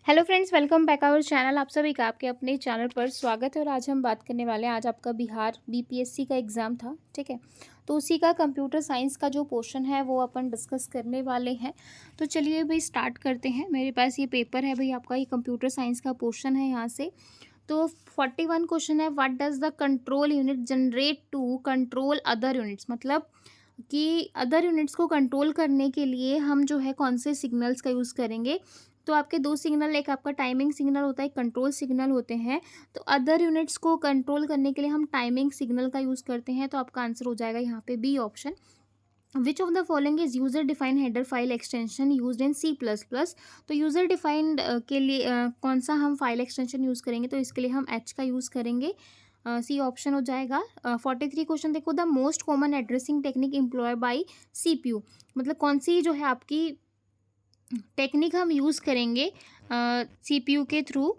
Hello friends, welcome back our channel. आप सभी का आपके अपने चैनल पर स्वागत है। और आज हम बात करने वाले हैं, आज आपका बिहार बीपीएससी का एग्ज़ाम था, ठीक है। तो उसी का कंप्यूटर साइंस का जो पोर्शन है वो अपन डिस्कस करने वाले हैं। तो चलिए भाई स्टार्ट करते हैं। मेरे पास ये पेपर है भाई, आपका ये कंप्यूटर साइंस का पोर्शन है यहाँ से। तो 41 क्वेश्चन है, what does the control unit generate to control other units. मतलब कि अदर यूनिट्स को कंट्रोल करने के लिए हम जो है कौन से सिग्नल्स का यूज़ करेंगे। तो आपके दो सिग्नल, एक आपका टाइमिंग सिग्नल होता है, एक कंट्रोल सिग्नल होते हैं। तो अदर यूनिट्स को कंट्रोल करने के लिए हम टाइमिंग सिग्नल का यूज़ करते हैं। तो आपका आंसर हो जाएगा यहाँ पे B option. Which of the following is user defined header file extension use in C++। तो यूजर डिफाइंड के लिए कौन सा हम फाइल एक्सटेंशन यूज़ करेंगे, तो इसके लिए हम H का यूज़ करेंगे। सी ऑप्शन हो जाएगा। 43 क्वेश्चन देखो, the most common addressing technique employ by CPU। मतलब कौन सी जो है आपकी टेक्निक हम यूज़ करेंगे CPU के थ्रू।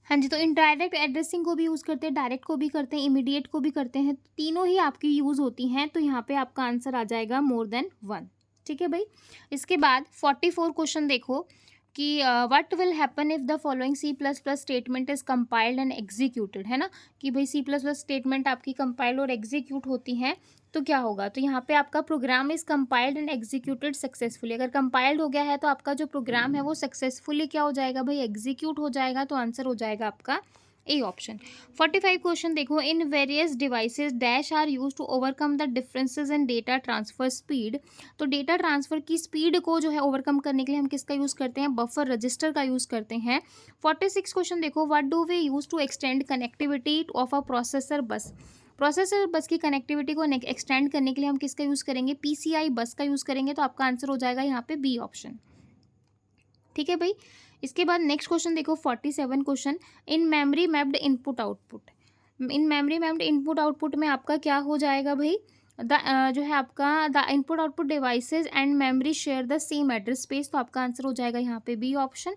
हाँ जी, तो इनडायरेक्ट एड्रेसिंग को भी यूज़ करते हैं, डायरेक्ट को भी करते हैं, इमीडिएट को भी करते हैं। तीनों ही आपकी यूज़ होती हैं। तो यहाँ पे आपका आंसर आ जाएगा मोर देन वन। ठीक है भाई। इसके बाद 44 क्वेश्चन देखो कि what will happen if the following C++ statement is compiled and executed, है ना। कि भाई C++ स्टेटमेंट आपकी कंपाइल और एग्जीक्यूट होती हैं तो क्या होगा। तो यहाँ पे आपका program is compiled and executed successfully. अगर कंपाइल्ड हो गया है तो आपका जो प्रोग्राम है वो सक्सेसफुली क्या हो जाएगा भाई, एग्जीक्यूट हो जाएगा। तो आंसर हो जाएगा आपका ए ऑप्शन। 45 क्वेश्चन देखो, in various devices dash are use to overcome the differences in data transfer speed. तो डेटा ट्रांसफर की स्पीड को जो है ओवरकम करने के लिए हम किसका यूज़ करते हैं, बफर रजिस्टर का यूज़ करते हैं। 46 क्वेश्चन देखो, what do we use to extend connectivity of a processor bus. Processor bus की कनेक्टिविटी को एक्सटेंड करने के लिए हम किसका यूज़ करेंगे, PCI बस का यूज़ करेंगे। तो आपका आंसर हो जाएगा यहाँ पे बी ऑप्शन। ठीक है भाई। इसके बाद नेक्स्ट क्वेश्चन देखो, 47 question, in memory mapped input output. In memory mapped input output में आपका क्या हो जाएगा भाई, जो है आपका the input output devices and memory share the same address space. तो आपका आंसर हो जाएगा यहाँ पे बी ऑप्शन।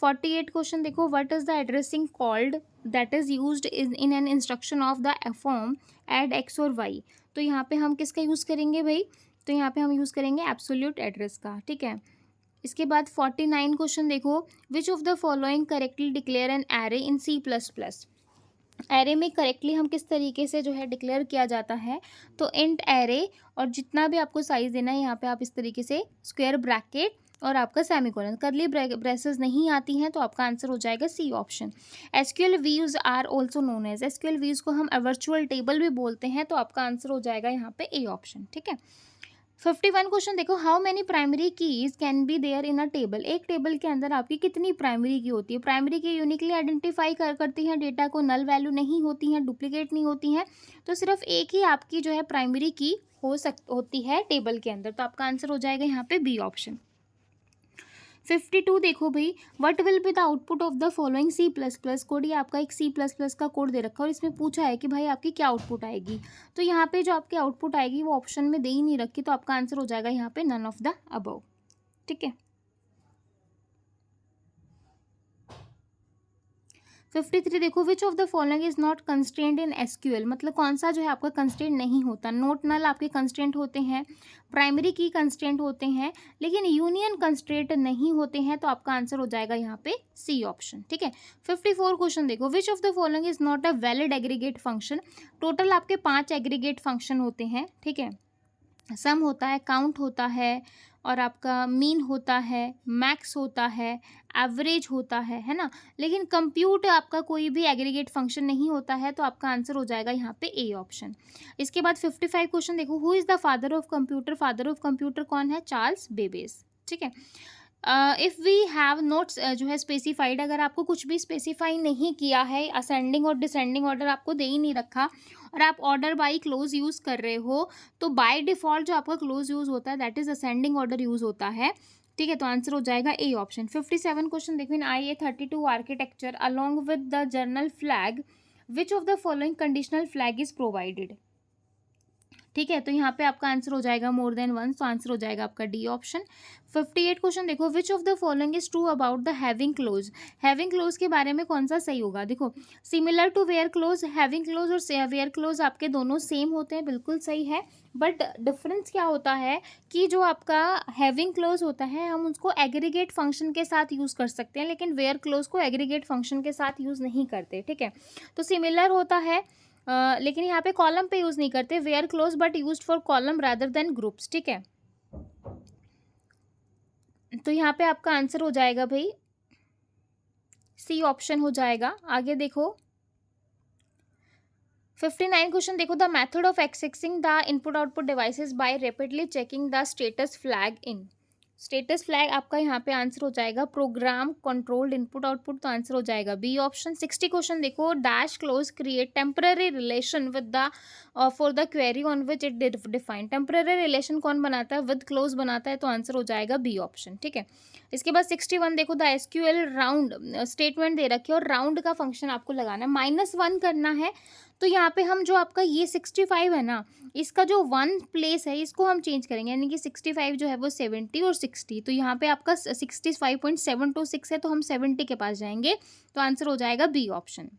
48 क्वेश्चन देखो, what is the addressing called that is used in an instruction of the form add X और Y. तो यहाँ पे हम किसका यूज़ करेंगे भाई, तो यहाँ पे हम यूज़ करेंगे एब्सोल्यूट एड्रेस का। ठीक है। इसके बाद 49 क्वेश्चन देखो, which of the following correctly declare an array in C++। Array में करेक्टली हम किस तरीके से जो है डिक्लेयर किया जाता है, तो इंट एरे, और जितना भी आपको साइज देना है यहाँ पे आप इस तरीके से स्क्वायर ब्रैकेट और आपका सेमीकोलन, करली ब्रेसेस नहीं आती हैं। तो आपका आंसर हो जाएगा C option. SQL views are also known as, SQL views को हम वर्चुअल टेबल भी बोलते हैं। तो आपका आंसर हो जाएगा यहाँ पे ए ऑप्शन। ठीक है। 51 क्वेश्चन देखो, how many primary keys can be there in a table. एक टेबल के अंदर आपकी कितनी प्राइमरी की होती है। प्राइमरी की यूनिकली आइडेंटिफाई करती हैं डेटा को, नल वैल्यू नहीं होती हैं, डुप्लीकेट नहीं होती हैं। तो सिर्फ एक ही आपकी जो है प्राइमरी की होती है टेबल के अंदर। तो आपका आंसर हो जाएगा यहाँ पे बी ऑप्शन। 52 देखो भाई, what will be the output of the following C++ code. ये आपका एक C++ का कोड दे रखा है और इसमें पूछा है कि भाई आपकी क्या आउटपुट आएगी। तो यहाँ पे जो आपकी आउटपुट आएगी वो ऑप्शन में दे ही नहीं रखी। तो आपका आंसर हो जाएगा यहाँ पे नन ऑफ द अबव। ठीक है। 53 देखो, which of the following is not constraint in SQL। मतलब कौन सा जो है आपका कंस्ट्रेंट नहीं होता। नोट नल आपके कंस्ट्रेंट होते हैं, प्राइमरी की कंस्ट्रेंट होते हैं, लेकिन यूनियन कंस्ट्रेंट नहीं होते हैं। तो आपका आंसर हो जाएगा यहाँ पे सी ऑप्शन। ठीक है। 54 क्वेश्चन देखो, which of the following is not a valid aggregate function. Total आपके 5 एग्रीगेट फंक्शन होते हैं। ठीक है। सम होता है, काउंट होता है, और आपका मीन होता है, मैक्स होता है, एवरेज होता है ना। लेकिन कंप्यूट आपका कोई भी एग्रीगेट फंक्शन नहीं होता है। तो आपका आंसर हो जाएगा यहाँ पे ए ऑप्शन। इसके बाद 55 क्वेश्चन देखो, who is the father of computer. Father of computer कौन है, चार्ल्स बेबेज। ठीक है। इफ़ वी हैव नोट्स जो है स्पेसिफाइड, अगर आपको कुछ भी स्पेसिफाई नहीं किया है, असेंडिंग और डिसेंडिंग ऑर्डर आपको दे ही नहीं रखा, और आप ऑर्डर बाई क्लोज यूज़ कर रहे हो, तो बाय डिफ़ॉल्ट जो आपका क्लोज यूज़ होता है that is ascending order use होता है। ठीक है। तो आंसर हो जाएगा ए ऑप्शन। 57 क्वेश्चन देखो, in IA-32 architecture along with the general flag which of the following conditional flag is provided. ठीक है, तो यहाँ पे आपका आंसर हो जाएगा मोर देन वन, तो आंसर हो जाएगा आपका डी ऑप्शन। 58 क्वेश्चन देखो, which of the following is true about the having clause. Having clause के बारे में कौन सा सही होगा। देखो, similar to where clause, having clause और वेयर क्लोज आपके दोनों सेम होते हैं, बिल्कुल सही है। बट डिफरेंस क्या होता है कि जो आपका हैविंग क्लोज होता है हम उसको एग्रीगेट फंक्शन के साथ यूज़ कर सकते हैं, लेकिन वेयर क्लोज को एग्रीगेट फंक्शन के साथ यूज़ नहीं करते। ठीक है, तो सिमिलर होता है लेकिन यहाँ पे कॉलम पे यूज़ नहीं करते, where clause but used for column rather than groups. ठीक है, तो यहाँ पे आपका आंसर हो जाएगा भाई सी ऑप्शन हो जाएगा। आगे देखो 59 क्वेश्चन देखो, the method of accessing the input output devices by rapidly checking the status flag in. Status flag आपका यहाँ पे आंसर हो जाएगा प्रोग्राम कंट्रोल्ड इनपुट आउटपुट, तो आंसर हो जाएगा बी ऑप्शन। 60 क्वेश्चन देखो, dash clause create temporary relation with the for the query on which it define. Temporary relation कौन बनाता है, विद क्लोज बनाता है, तो आंसर हो जाएगा बी ऑप्शन। ठीक है, इसके बाद 61 देखो, द एसक्यूएल राउंड स्टेटमेंट दे रखी है और राउंड का फंक्शन आपको लगाना है, -1 करना है। तो यहाँ पे हम जो आपका ये 65 है ना, इसका जो वन प्लेस है इसको हम चेंज करेंगे, यानी कि 65 जो है वो 70 और 60, तो यहाँ पे आपका 65.726 है, तो हम 70 के पास जाएंगे, तो आंसर हो जाएगा बी ऑप्शन।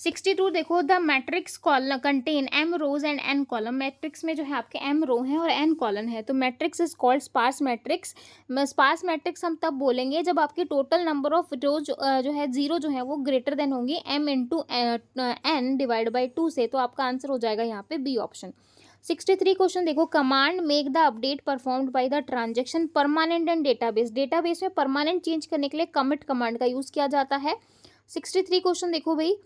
62 देखो, the matrix column contain m rows and n column. Matrix में जो है आपके m रो हैं और n कॉलम है, तो matrix is called sparse matrix. Sparse matrix हम तब बोलेंगे जब आपके टोटल नंबर ऑफ रोज जो है जीरो जो है वो ग्रेटर देन होंगे m into n divide by 2 से, तो आपका आंसर हो जाएगा यहाँ पे बी ऑप्शन। 63 क्वेश्चन देखो, command make the update performed by the transaction permanent and database. Database में परमानेंट चेंज करने के लिए कमिट कमांड का यूज़ किया जाता है। 63 क्वेश्चन देखो भाई,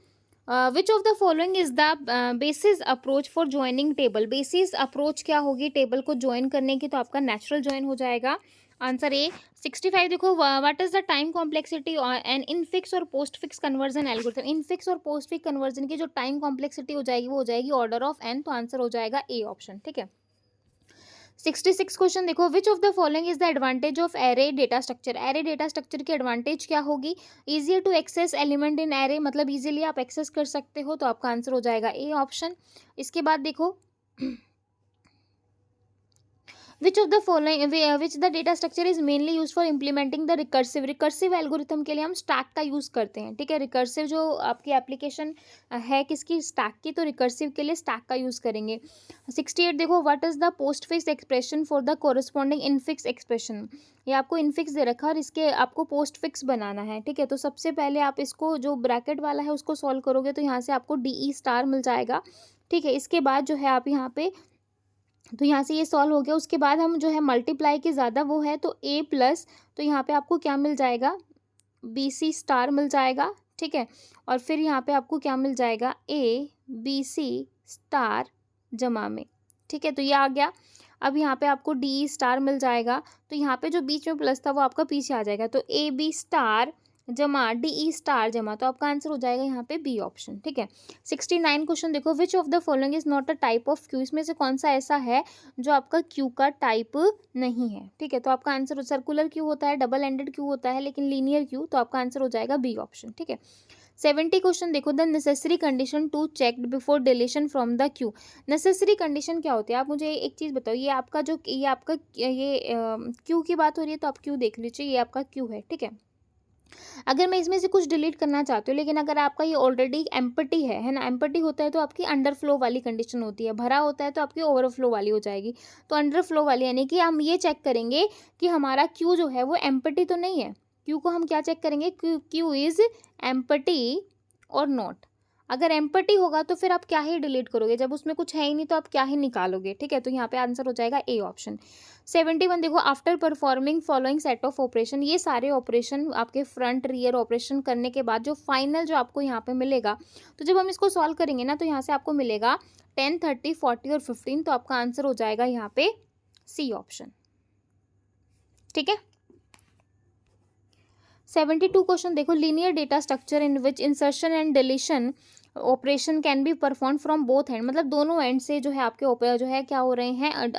विच of the following is the basis approach for joining table. Basis approach क्या होगी टेबल को ज्वाइन करने की, तो आपका नेचुरल ज्वाइन हो जाएगा, आंसर ए। 65 देखो, what is the time complexity and infix और postfix conversion algorithm. Infix और पोस्ट फिक्स कन्वर्जन की जो टाइम कॉम्प्लेक्सिटी हो जाएगी वो हो जाएगी ऑर्डर ऑफ एन, तो आंसर हो जाएगा ए ऑप्शन। ठीक है, 66 क्वेश्चन देखो, which of the following is the advantage of array data structure. Array data structure की एडवांटेज क्या होगी, easier to access element in array, मतलब इजीली आप एक्सेस कर सकते हो, तो आपका आंसर हो जाएगा ए ऑप्शन। इसके बाद देखो which of the following which the data structure is mainly use for implementing the recursive algorithm के लिए हम स्टैक का यूज़ करते हैं। ठीक है, रिकर्सिव जो आपकी एप्लीकेशन है किसकी, स्टैक की, तो रिकर्सिव के लिए स्टैक का यूज़ करेंगे। 68 देखो, what is the post fix expression for the corresponding infix expression. ये आपको इनफिक्स दे रखा है और इसके आपको पोस्ट फिक्स बनाना है। ठीक है, तो सबसे पहले आप इसको जो ब्रैकेट वाला है उसको सॉल्व करोगे, तो यहाँ से आपको DE स्टार मिल जाएगा। ठीक है, इसके बाद जो है आप यहाँ पे, तो यहाँ से ये सॉल्व हो गया, उसके बाद हम जो है मल्टीप्लाई के ज़्यादा वो है तो ए प्लस, तो यहाँ पे आपको क्या मिल जाएगा, BC स्टार मिल जाएगा। ठीक है, और फिर यहाँ पे आपको क्या मिल जाएगा, ABC स्टार जमा में। ठीक है, तो ये आ गया। अब यहाँ पे आपको DE स्टार मिल जाएगा, तो यहाँ पे जो बीच में प्लस था वो आपका पीछे आ जाएगा, तो AB स्टार जमा DE स्टार जमा, तो आपका आंसर हो जाएगा यहाँ पे बी ऑप्शन। ठीक है, 69 क्वेश्चन देखो, which of the following is not a type of Q. इसमें से कौन सा ऐसा है जो आपका क्यू का टाइप नहीं है। ठीक है, तो आपका आंसर सर्कुलर क्यू होता है, डबल एंडेड क्यू होता है, लेकिन लीनियर क्यू, तो आपका आंसर हो जाएगा बी ऑप्शन। ठीक है, 70 क्वेश्चन देखो, the necessary condition to checked before deletion from the queue. Necessary condition क्या होती है, आप मुझे एक चीज़ बताओ, ये आपका जो ये आपका ये क्यू की बात हो रही है, तो आप क्यू देख लीजिए, ये आपका क्यू है। ठीक है, अगर मैं इसमें से कुछ डिलीट करना चाहती हूँ, लेकिन अगर आपका ये ऑलरेडी एम्प्टी है ना, एम्प्टी होता है तो आपकी अंडरफ्लो वाली कंडीशन होती है, भरा होता है तो आपकी ओवरफ्लो वाली हो जाएगी। तो अंडरफ्लो वाली यानी कि हम ये चेक करेंगे कि हमारा क्यू जो है वो एम्प्टी तो नहीं है। क्यू को हम क्या चेक करेंगे, क्यू इज एम्प्टी और नॉट। अगर एम्प्टी होगा तो फिर आप क्या ही डिलीट करोगे, जब उसमें कुछ है ही नहीं तो आप क्या ही निकालोगे। ठीक है, तो यहाँ पे आंसर हो जाएगा ए ऑप्शन। 71 देखो, after performing following set of operation. ये सारे ऑपरेशन आपके फ्रंट रियर ऑपरेशन करने के बाद जो फाइनल जो आपको यहाँ पे मिलेगा, तो जब हम इसको सॉल्व करेंगे ना, तो यहाँ से आपको मिलेगा 10, 30, 40 और 15, तो आपका आंसर हो जाएगा यहाँ पे सी ऑप्शन। ठीक है, 72 क्वेश्चन देखो, linear data structure in which insertion and deletion operation can be perform from both hand. मतलब दोनों एंड से जो है आपके जो है क्या हो रहे हैं,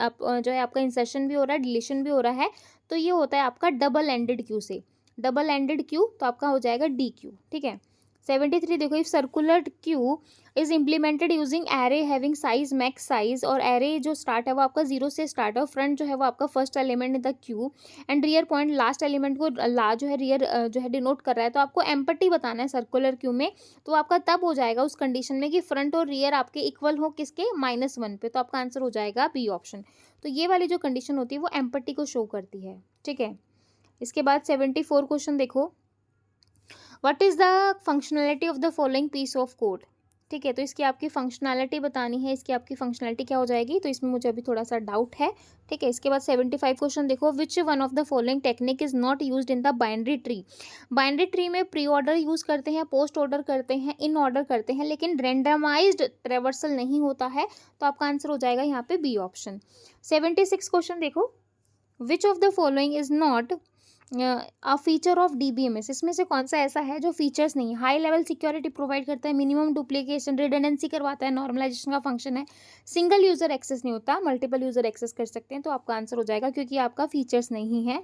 जो है आपका इंसर्शन भी हो रहा है, डिलीशन भी हो रहा है, तो ये होता है आपका डबल एंडेड क्यू से। डबल एंडेड क्यू, तो आपका हो जाएगा डी क्यू। ठीक है, 73 देखो, if circular queue is implemented using array having size max size, और एरे जो स्टार्ट है वो आपका 0 से स्टार्ट है, फ्रंट जो है वो आपका first element in the Q and rear point last element को ला जो है रियर जो है डिनोट कर रहा है, तो आपको एम्पटी बताना है सर्कुलर क्यू में। तो आपका तब हो जाएगा उस कंडीशन में कि फ्रंट और रियर आपके इक्वल हो किसके, -1 पे, तो आपका आंसर हो जाएगा बी ऑप्शन। तो ये वाली जो कंडीशन होती है वो एम्पटी को शो करती है, ठीक है। इसके बाद 74 क्वेश्चन देखो, what is the functionality of the following piece of code, ठीक है। तो इसकी आपकी फंक्शनैलिटी बतानी है, इसकी आपकी फंक्शनैलिटी क्या हो जाएगी, तो इसमें मुझे अभी थोड़ा सा डाउट है, ठीक है। इसके बाद 75 क्वेश्चन देखो, which one of the following technique is not used in the binary tree. Binary tree में प्री ऑर्डर यूज करते हैं, पोस्ट ऑर्डर करते हैं, इन ऑर्डर करते हैं, लेकिन रेंडमाइज्ड ट्रेवर्सल नहीं होता है, तो आपका आंसर हो जाएगा यहाँ पे बी ऑप्शन। 76 क्वेश्चन देखो, which of the following is not a feature of DBMS, इसमें से कौन सा ऐसा है जो फीचर्स नहीं है। हाई लेवल सिक्योरिटी प्रोवाइड करता है, मिनिमम डुप्लीकेशन, रिडंडेंसी करवाता है, नॉर्मलाइजेशन का फंक्शन है, सिंगल यूजर एक्सेस नहीं होता, मल्टीपल यूजर एक्सेस कर सकते हैं, तो आपका आंसर हो जाएगा क्योंकि आपका फीचर्स नहीं है,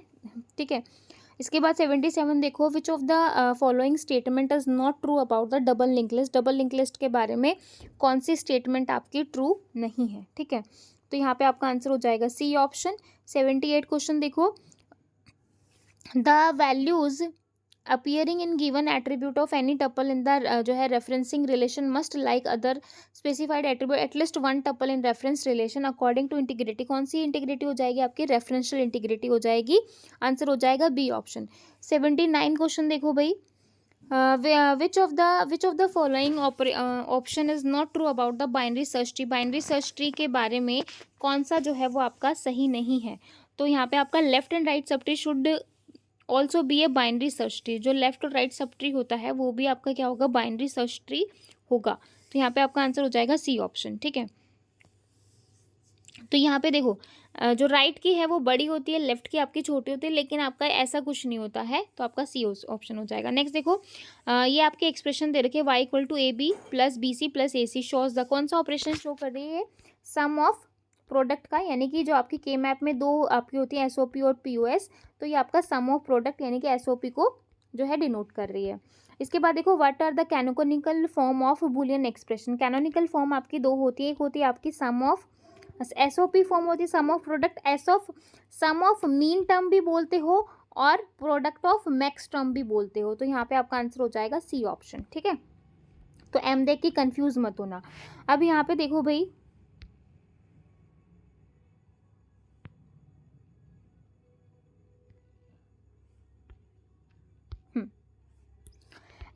ठीक है। इसके बाद 77 देखो, which of the following statement is not true about the double link list, double link list के बारे में कौन सी स्टेटमेंट आपकी ट्रू नहीं है, ठीक है। तो यहाँ पे आपका आंसर हो जाएगा सी ऑप्शन। 78 क्वेश्चन देखो, the values appearing in given attribute of any tuple in the जो है referencing relation must like other specified attribute at least one tuple in reference relation according to integrity, कौन सी integrity हो जाएगी आपकी, referential integrity हो जाएगी, answer हो जाएगा बी ऑप्शन। 79 क्वेश्चन देखो भाई, विच of the following option is not true about the binary search tree, binary search tree के बारे में कौन सा जो है वो आपका सही नहीं है। तो यहाँ पे आपका left and right sub tree should also be a binary search tree, जो लेफ्ट और राइट सब ट्री होता है वो भी आपका क्या होगा, बाइनरी सर्च ट्री होगा, तो यहाँ पे आपका आंसर हो जाएगा सी ऑप्शन, ठीक है। तो यहाँ पे देखो, जो राइट की है वो बड़ी होती है, लेफ्ट की आपकी छोटी होती है, लेकिन आपका ऐसा कुछ नहीं होता है, तो आपका सी ऑप्शन हो जाएगा। नेक्स्ट देखो, ये आपके एक्सप्रेशन दे रखे हैं, Y equal to A B plus B C plus A C shows the, कौन सा ऑपरेशन शो कर रही है, सम ऑफ प्रोडक्ट का, यानी कि जो आपकी के मैप में दो आपकी होती है एसओपी और पीओएस, तो ये आपका सम ऑफ प्रोडक्ट यानी कि एसओपी को जो है डिनोट कर रही है। इसके बाद देखो, what are the canonical form of Boolean expression, canonical form आपकी दो होती है, एक होती है आपकी सम ऑफ एसओपी फॉर्म होती है sum of product, sum of min term भी बोलते हो और प्रोडक्ट ऑफ मैक्स टर्म भी बोलते हो, तो यहाँ पे आपका आंसर हो जाएगा सी ऑप्शन, ठीक है। तो एम देख के कंफ्यूज मत होना। अब यहाँ पे देखो भाई,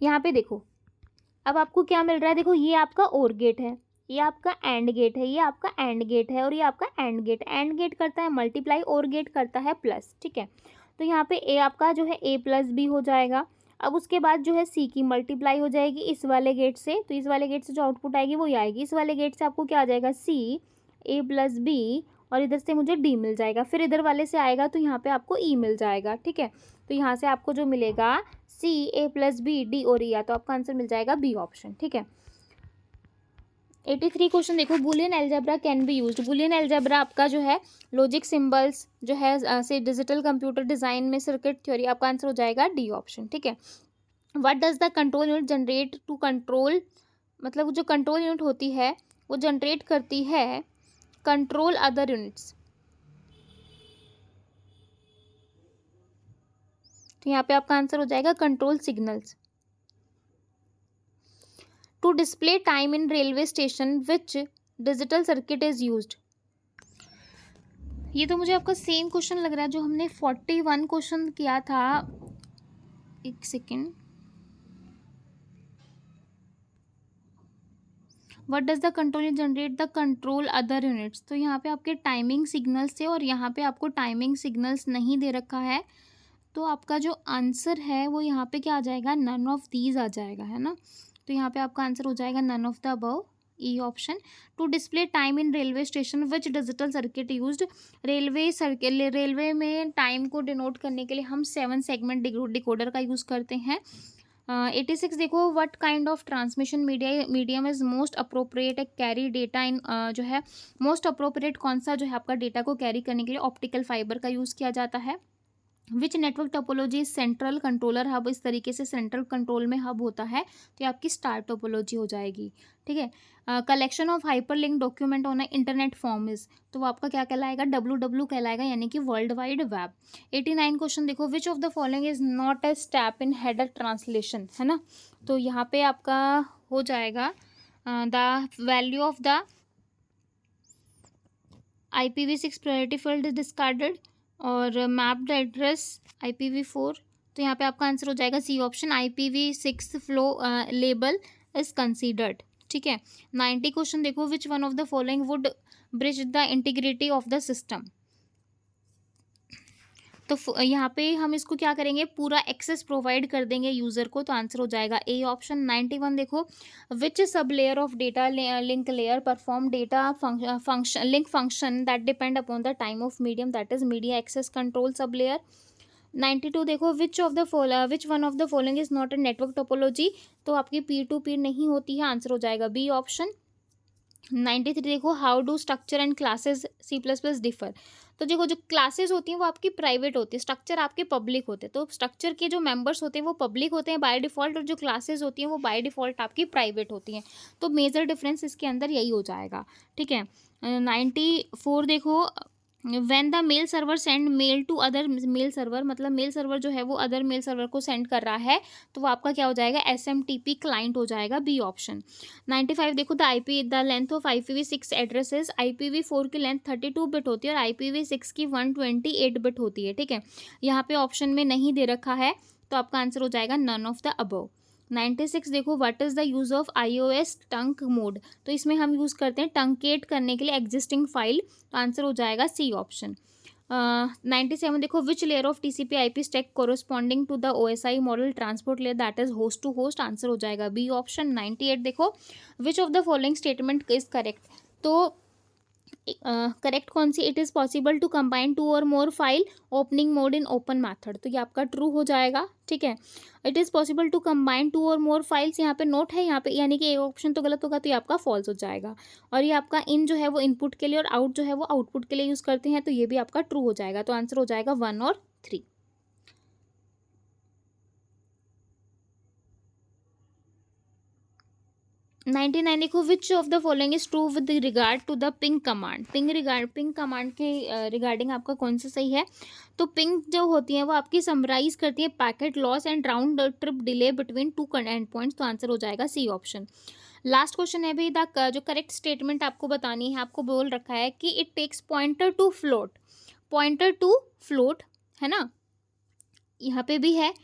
यहाँ पे देखो, अब आपको क्या मिल रहा है, देखो ये आपका और गेट है, ये आपका एंड गेट है, ये आपका एंड गेट है और ये आपका एंड गेट, एंड गेट करता है मल्टीप्लाई, और गेट करता है प्लस, ठीक है। तो यहाँ पे ए आपका जो है ए प्लस बी हो जाएगा। अब उसके बाद जो है सी की मल्टीप्लाई हो जाएगी इस वाले गेट से, तो इस वाले गेट से जो आउटपुट आएगी वो आएगी, इस वाले गेट से आपको क्या आ जाएगा, सी ए प्लस बी, और इधर से मुझे डी मिल जाएगा, फिर इधर वाले से आएगा तो यहाँ पे आपको ई मिल जाएगा, ठीक है। तो यहाँ से आपको जो मिलेगा सी ए प्लस बी डी और ई, तो आपका आंसर मिल जाएगा बी ऑप्शन, ठीक है। 83 क्वेश्चन देखो, Boolean algebra can be used, Boolean algebra आपका जो है लॉजिक सिंबल्स जो है से डिजिटल कंप्यूटर डिज़ाइन में सर्किट थ्योरी, आपका आंसर हो जाएगा डी ऑप्शन, ठीक है। What does the control unit generate to control, मतलब जो कंट्रोल यूनिट होती है वो जनरेट करती है कंट्रोल अदर यूनिट्स, तो यहाँ पे आपका आंसर हो जाएगा control signals. To display time in railway station which digital circuit is used, ये तो मुझे आपका सेम क्वेश्चन लग रहा है जो हमने 41 क्वेश्चन किया था, एक second, what does the control generate the control other units, तो यहाँ पे आपके टाइमिंग सिग्नल्स थे और यहाँ पे आपको टाइमिंग सिग्नल्स नहीं दे रखा है, तो आपका जो आंसर है वो यहाँ पे क्या आ जाएगा, नन ऑफ दीज आ जाएगा, है ना। तो यहाँ पे आपका आंसर हो जाएगा none of the above, E option. To display time in railway station which digital circuit used, railway में टाइम को डिनोट करने के लिए हम 7 सेगमेंट डिकोडर का यूज़ करते हैं। 86 देखो, what kind of transmission medium is most appropriate carry data in, जो है मोस्ट अप्रोप्रिएट कौन सा जो है आपका डेटा को कैरी करने के लिए ऑप्टिकल फाइबर का यूज़ किया जाता है, which network topology central controller hub, इस तरीके से सेंट्रल कंट्रोल में हब होता है, तो ये आपकी स्टार टोपोलॉजी हो जाएगी। ठीक है। Collection of hyper link document on internet form is, तो वो आपका क्या कहलाएगा, डब्ल्यू कहलाएगा, यानी कि वर्ल्ड वाइड वेब। 89 क्वेश्चन देखो, which of the following is not a step in header translation, है ना, तो यहाँ पे आपका हो जाएगा the value of the IPv6 priority field discarded, और मैप्ड एड्रेस IPv4, तो यहाँ पे आपका आंसर हो जाएगा C option, IPv6 flow label is considered. ठीक है। 90 क्वेश्चन देखो, which one of the following would breach the integrity of the system, तो यहाँ पे हम इसको क्या करेंगे, पूरा एक्सेस प्रोवाइड कर देंगे यूज़र को, तो आंसर हो जाएगा ए ऑप्शन। 91 देखो, which sub layer of data link layer perform data function link function that depend upon the time of medium, that is media access control sub layer. 92 देखो, which one of the following is not a network topology, तो आपकी पीर to पीर नहीं होती है, answer हो जाएगा B option. 93 देखो, how do structure and classes C++ differ, तो देखो जो क्लासेस होती हैं वो आपकी प्राइवेट होती है, स्ट्रक्चर आपके पब्लिक होते हैं, तो स्ट्रक्चर के जो मेंबर्स होते हैं वो पब्लिक होते हैं बाय डिफ़ॉल्ट, और जो क्लासेस होती हैं वो बाय डिफ़ॉल्ट आपकी प्राइवेट होती हैं, तो मेजर डिफरेंस इसके अंदर यही हो जाएगा। ठीक है। 94 देखो, when the mail server send mail to other mail server, मतलब मेल सर्वर जो है वो अदर मेल सर्वर को सेंड कर रहा है, तो वो आपका क्या हो जाएगा, SMTP क्लाइंट हो जाएगा, बी ऑप्शन। 95 देखो, the length of IPv6 addresses, IPv4 की लेंथ 32 बिट होती है और IPv6 की 128 बिट होती है। ठीक है। यहाँ पे ऑप्शन में नहीं दे रखा है, तो आपका आंसर हो जाएगा नन ऑफ द अबव। 96 देखो, what is the use of iOS टंक मोड, तो इसमें हम यूज़ करते हैं टंकेट करने के लिए एग्जिस्टिंग फाइल, तो आंसर हो जाएगा सी ऑप्शन। 97 देखो, which layer of TCP/IP stack corresponding to the OSI model transport layer, that is host to host, answer हो जाएगा बी ऑप्शन। 98 देखो, which of the following statement is correct, तो correct कौन सी, it is possible to combine 2 और more file opening mode in open method, तो ये आपका ट्रू हो जाएगा। ठीक है। It is possible to combine 2 और मोर फाइल्स, यहाँ पे नोट है यहाँ पे, यानी कि एक ऑप्शन तो गलत होगा, तो ये आपका फॉल्स हो जाएगा। और ये आपका इन जो है वो इनपुट के लिए और आउट जो है वो आउटपुट के लिए यूज़ करते हैं, तो ये भी आपका ट्रू हो जाएगा, तो आंसर हो जाएगा 1 और 3। 99 देखो, which of the following is true with regard to the ping command, ping command के रिगार्डिंग आपका कौन सा सही है, तो पिंग जो होती है वो आपकी समराइज करती है packet loss and round trip delay between two and points, तो आंसर हो जाएगा सी ऑप्शन। लास्ट क्वेश्चन है भाई, द जो करेक्ट स्टेटमेंट आपको बतानी है, आपको बोल रखा है कि it takes pointer to float, है ना, यहाँ पे भी है।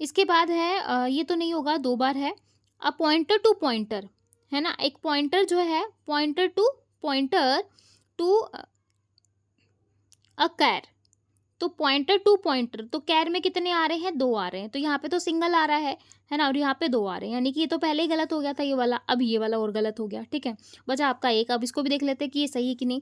इसके बाद है ये तो नहीं होगा, 2 बार है, अ पॉइंटर टू पॉइंटर, है ना, एक पॉइंटर जो है पॉइंटर टू अ कैर, तो पॉइंटर टू पॉइंटर, तो कैर में कितने आ रहे हैं, 2 आ रहे हैं, तो यहाँ पे तो सिंगल आ रहा है ना, और यहाँ पे 2 आ रहे हैं, यानी कि ये तो पहले ही गलत हो गया था ये वाला, अब ये वाला और गलत हो गया। ठीक है। बचा आपका एक, अब इसको भी देख लेते हैं कि ये सही है कि नहीं।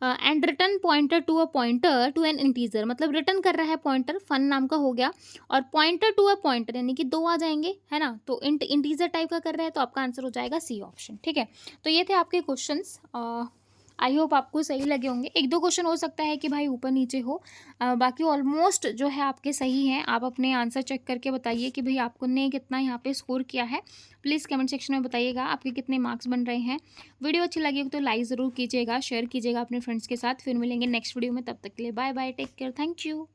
And return pointer to a pointer to an integer, मतलब रिटर्न कर रहा है पॉइंटर, फन नाम का हो गया, और पॉइंटर टू अ पॉइंटर यानी कि 2 आ जाएंगे, है ना, तो इंटीजर टाइप का कर रहा है, तो आपका आंसर हो जाएगा सी ऑप्शन। ठीक है। तो ये थे आपके क्वेश्चंस, आई होप आपको सही लगे होंगे। 1-2 क्वेश्चन हो सकता है कि भाई ऊपर नीचे हो, बाकी ऑलमोस्ट जो है आपके सही हैं। आप अपने आंसर चेक करके बताइए कि भाई आपको ने कितना यहाँ पे स्कोर किया है, प्लीज़ कमेंट सेक्शन में बताइएगा आपके कितने मार्क्स बन रहे हैं। वीडियो अच्छी लगी हो तो लाइक ज़रूर कीजिएगा, शेयर कीजिएगा अपने फ्रेंड्स के साथ। फिर मिलेंगे नेक्स्ट वीडियो में, तब तक के लिए bye bye, take care, thank you.